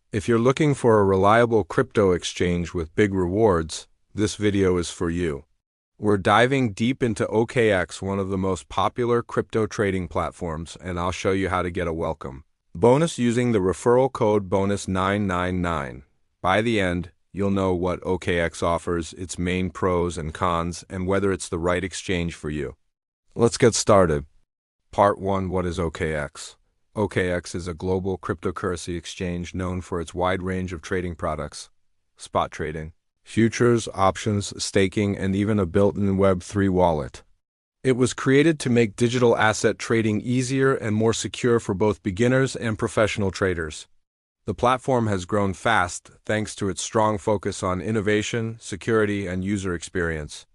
If you're looking for a reliable crypto exchange with big rewards, this video is for you. We're diving deep into OKX, one of the most popular crypto trading platforms, and I'll show you how to get a welcome bonus using the referral code bonus999. By the end, you'll know what OKX offers, its main pros and cons, and whether it's the right exchange for you. Let's get started. Part 1. What is OKX? OKX is a global cryptocurrency exchange known for its wide range of trading products: spot trading, futures, options, staking, and even a built-in Web3 wallet. It was created to make digital asset trading easier and more secure for both beginners and professional traders. The platform has grown fast thanks to its strong focus on innovation, security, and user experience.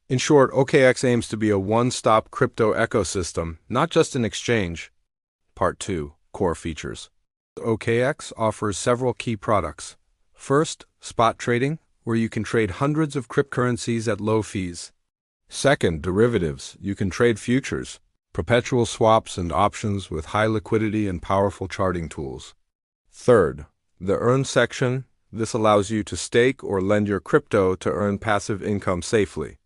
In short, OKX aims to be a one-stop crypto ecosystem, not just an exchange. Part 2. Core features. OKX offers several key products. First, spot trading, where you can trade hundreds of cryptocurrencies at low fees. Second, derivatives. You can trade futures, perpetual swaps, and options with high liquidity and powerful charting tools. Third, the Earn section. This allows you to stake or lend your crypto to earn passive income safely.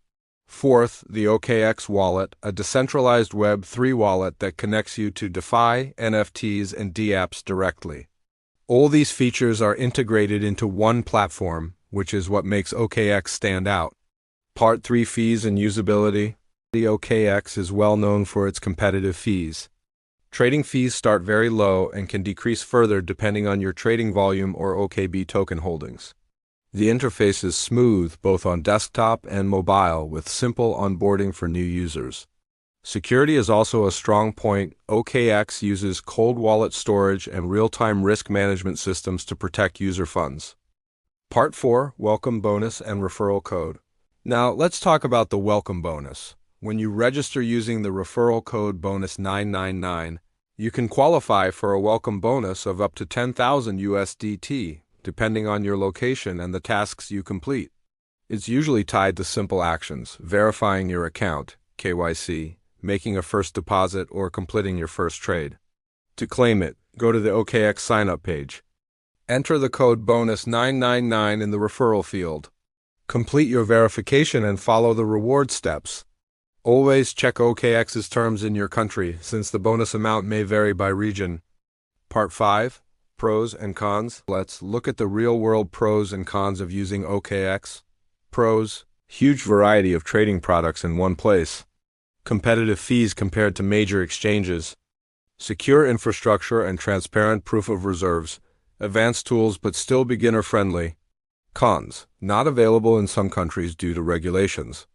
Fourth, the OKX wallet, a decentralized Web3 wallet that connects you to DeFi, NFTs, and dApps directly. All these features are integrated into one platform, which is what makes OKX stand out. Part 3. Fees and usability. The OKX is well known for its competitive fees. Trading fees start very low and can decrease further depending on your trading volume or OKB token holdings. The interface is smooth both on desktop and mobile, with simple onboarding for new users. Security is also a strong point. OKX uses cold wallet storage and real-time risk management systems to protect user funds. Part 4. Welcome bonus and referral code. Now, let's talk about the welcome bonus. When you register using the referral code bonus999, you can qualify for a welcome bonus of up to 10,000 USDT, depending on your location and the tasks you complete. It's usually tied to simple actions: verifying your account, KYC, making a first deposit, or completing your first trade. To claim it, go to the OKX sign-up page. Enter the code bonus999 in the referral field. Complete your verification and follow the reward steps. Always check OKX's terms in your country, since the bonus amount may vary by region. Part 5. Pros and cons. Let's look at the real-world pros and cons of using OKX. Pros: huge variety of trading products in one place. Competitive fees compared to major exchanges. Secure infrastructure and transparent proof of reserves. Advanced tools but still beginner-friendly. Cons: not available in some countries due to regulations.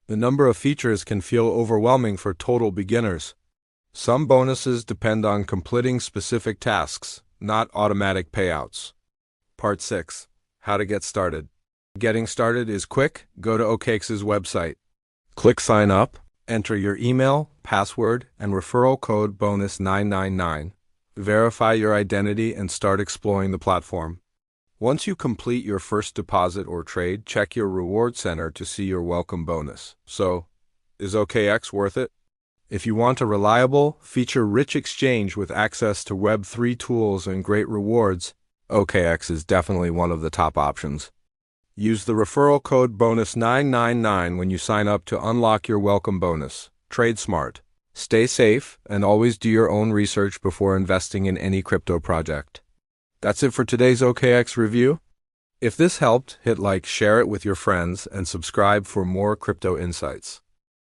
The number of features can feel overwhelming for total beginners. Some bonuses depend on completing specific tasks, not automatic payouts. Part 6. How to get started. Getting started is quick. Go to OKX's website. Click Sign Up, enter your email, password, and referral code bonus999. Verify your identity and start exploring the platform. Once you complete your first deposit or trade, check your reward center to see your welcome bonus. So, is OKX worth it? If you want a reliable, feature-rich exchange with access to Web3 tools and great rewards, OKX is definitely one of the top options. Use the referral code bonus999 when you sign up to unlock your welcome bonus. Trade smart, stay safe, and always do your own research before investing in any crypto project. That's it for today's OKX review. If this helped, hit like, share it with your friends, and subscribe for more crypto insights.